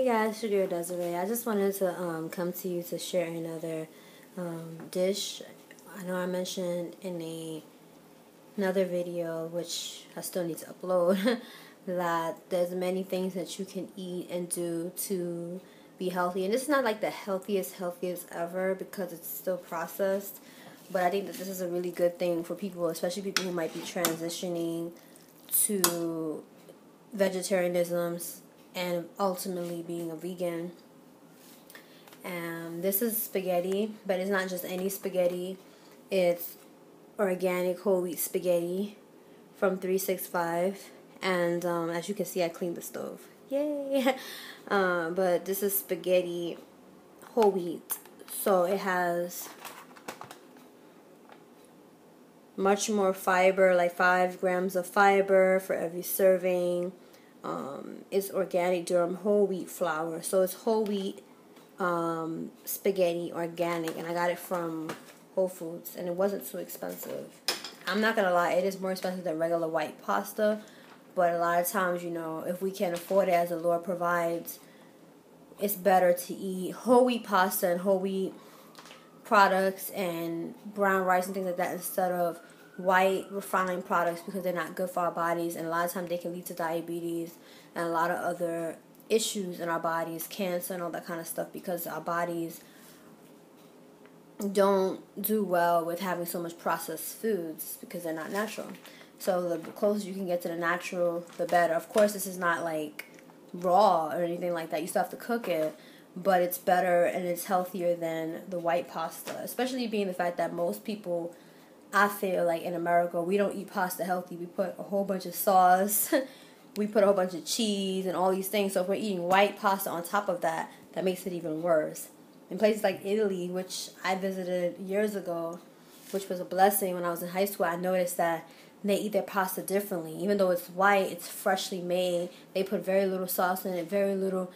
guys, it's your girl Desiree. I just wanted to come to you to share another dish. I know I mentioned in another video, which I still need to upload, that there's many things that you can eat and do to be healthy. And it's not like the healthiest ever because it's still processed. But I think that this is a really good thing for people, especially people who might be transitioning to vegetarianism and ultimately being a vegan. This is spaghetti, but it's not just any spaghetti. It's organic whole wheat spaghetti from 365. And as you can see, I cleaned the stove. Yay! But this is spaghetti whole wheat. So it has much more fiber, like 5 grams of fiber for every serving. It's organic durum whole wheat flour. So it's whole wheat spaghetti, organic. And I got it from Whole Foods. And it wasn't too expensive. I'm not going to lie, it is more expensive than regular white pasta. But a lot of times, you know, if we can afford it as the Lord provides, it's better to eat whole wheat pasta and whole wheat products and brown rice and things like that instead of white refined products, because they're not good for our bodies, and a lot of times they can lead to diabetes and a lot of other issues in our bodies, cancer and all that kind of stuff, because our bodies don't do well with having so much processed foods because they're not natural. So the closer you can get to the natural, the better. Of course, this is not like raw or anything like that. You still have to cook it, but it's better and it's healthier than the white pasta, especially being the fact that most people, I feel like in America, we don't eat pasta healthy. We put a whole bunch of sauce, we put a whole bunch of cheese and all these things. So if we're eating white pasta on top of that, that makes it even worse. In places like Italy, which I visited years ago, which was a blessing when I was in high school, I noticed that they eat their pasta differently. Even though it's white, it's freshly made. They put very little sauce in it, very little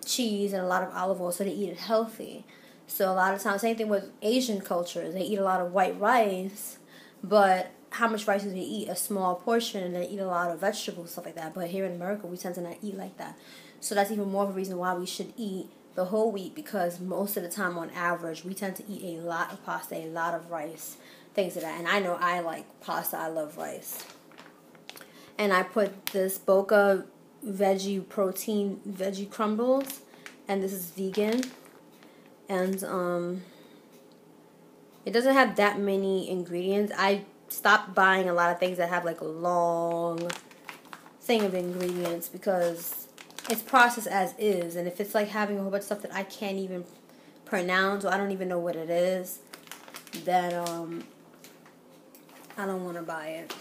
cheese, and a lot of olive oil, so they eat it healthy. So a lot of times, same thing with Asian cultures. They eat a lot of white rice, but how much rice do they eat? A small portion, and they eat a lot of vegetables, stuff like that. But here in America, we tend to not eat like that. So that's even more of a reason why we should eat the whole wheat, because most of the time, on average, we tend to eat a lot of pasta, a lot of rice, things like that. And I know I like pasta. I love rice. And I put this Boca veggie crumbles, and this is vegan. And it doesn't have that many ingredients. I stopped buying a lot of things that have like a long thing of ingredients because it's processed as is. And if it's like having a whole bunch of stuff that I can't even pronounce or I don't even know what it is, then I don't want to buy it.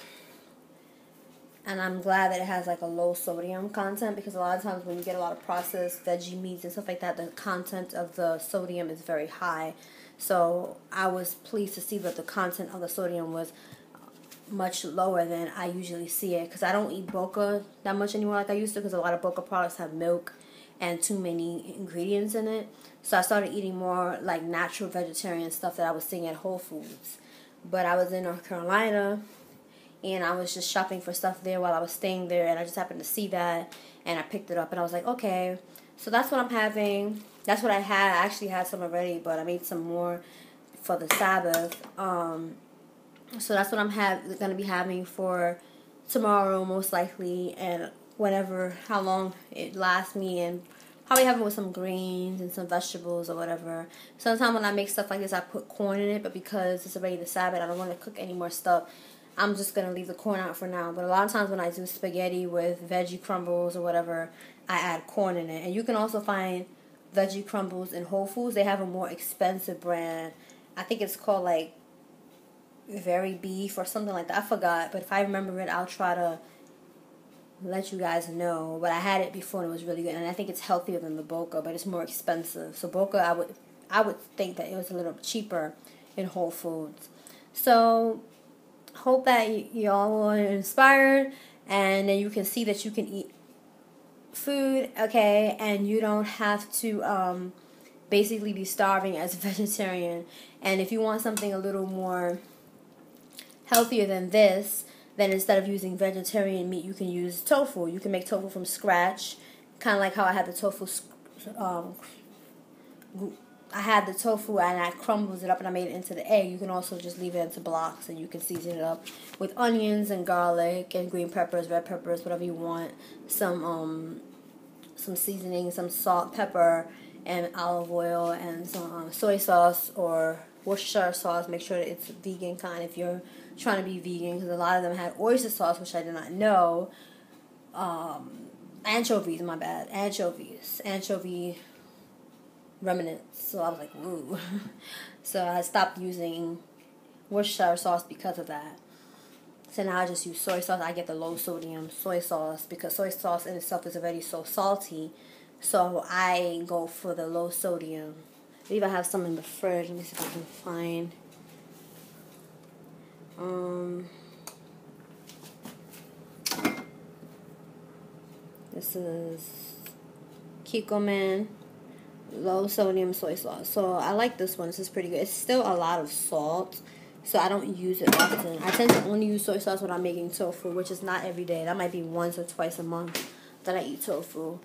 And I'm glad that it has like a low sodium content, because a lot of times when you get a lot of processed veggie meats and stuff like that, the content of the sodium is very high. So I was pleased to see that the content of the sodium was much lower than I usually see it, because I don't eat Boca that much anymore like I used to, because a lot of Boca products have milk and too many ingredients in it. So I started eating more like natural vegetarian stuff that I was seeing at Whole Foods. But I was in North Carolina, and I was just shopping for stuff there while I was staying there, and I just happened to see that, and I picked it up, and I was like, okay, so that's what I'm having. That's what I had. I actually had some already, but I made some more for the Sabbath. So that's what I'm going to be having for tomorrow, most likely, and whenever, how long it lasts me, and probably have it with some greens and some vegetables or whatever. Sometimes when I make stuff like this, I put corn in it, but because it's already the Sabbath, I don't want to cook any more stuff. I'm just going to leave the corn out for now. But a lot of times when I do spaghetti with veggie crumbles or whatever, I add corn in it. And you can also find veggie crumbles in Whole Foods. They have a more expensive brand. I think it's called like Very Beef or something like that. I forgot. But if I remember it, I'll try to let you guys know. But I had it before and it was really good. And I think it's healthier than the Boca, but it's more expensive. So Boca, I would think that it was a little cheaper in Whole Foods. So hope that y'all were inspired, and then you can see that you can eat food, okay, and you don't have to basically be starving as a vegetarian. And if you want something a little more healthier than this, then instead of using vegetarian meat, you can use tofu. You can make tofu from scratch, Kind of like how I had the tofu, I had the tofu and I crumbled it up and I made it into the egg. You can also just leave it into blocks and you can season it up with onions and garlic and green peppers, red peppers, whatever you want. Some seasoning, some salt, pepper, and olive oil, and some soy sauce or Worcestershire sauce. Make sure that it's vegan kind if you're trying to be vegan, because a lot of them had oyster sauce, which I did not know. Anchovies, my bad. Anchovy remnants. So I was like, ooh. So I stopped using Worcestershire sauce because of that. So now I just use soy sauce. I get the low sodium soy sauce because soy sauce in itself is already so salty. So I go for the low sodium. I believe I have some in the fridge. Let me see if I can find. This is Kikkoman low sodium soy sauce. So I like this one. This is pretty good. It's still a lot of salt, so I don't use it often. I tend to only use soy sauce when I'm making tofu, which is not every day. That might be once or twice a month that I eat tofu.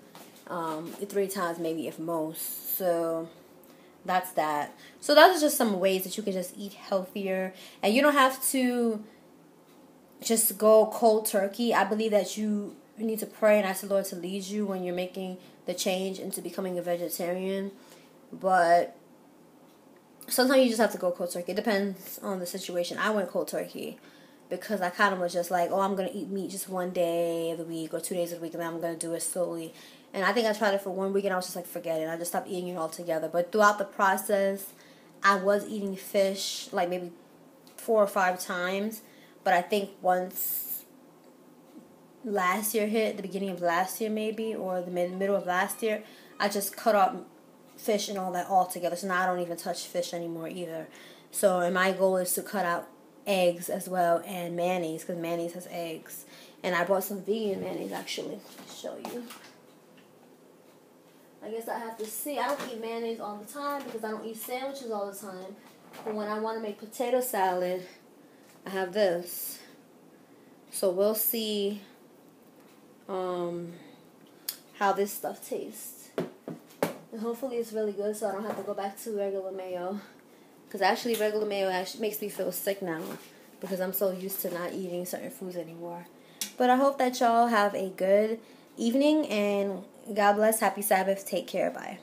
3 times maybe if most. So that's that. So those are just some ways that you can just eat healthier, and you don't have to just go cold turkey. I believe that you need to pray and ask the Lord to lead you when you're making the change into becoming a vegetarian. But sometimes you just have to go cold turkey. It depends on the situation. I went cold turkey because I kind of was just like, oh, I'm going to eat meat just one day of the week or 2 days of the week, and then I'm going to do it slowly. And I think I tried it for 1 week, and I was just like, forget it. I just stopped eating it altogether. But throughout the process, I was eating fish like maybe 4 or 5 times. But I think once last year hit, the beginning of last year maybe, or the middle of last year, I just cut out fish and all that altogether. So now I don't even touch fish anymore either. So and my goal is to cut out eggs as well and mayonnaise, because mayonnaise has eggs. And I bought some vegan mayonnaise actually. Let me show you. I guess I have to see. I don't eat mayonnaise all the time because I don't eat sandwiches all the time. But when I want to make potato salad, I have this. So we'll see how this stuff tastes. And hopefully it's really good so I don't have to go back to regular mayo. Because actually regular mayo actually makes me feel sick now because I'm so used to not eating certain foods anymore. But I hope that y'all have a good evening, and God bless. Happy Sabbath. Take care. Bye.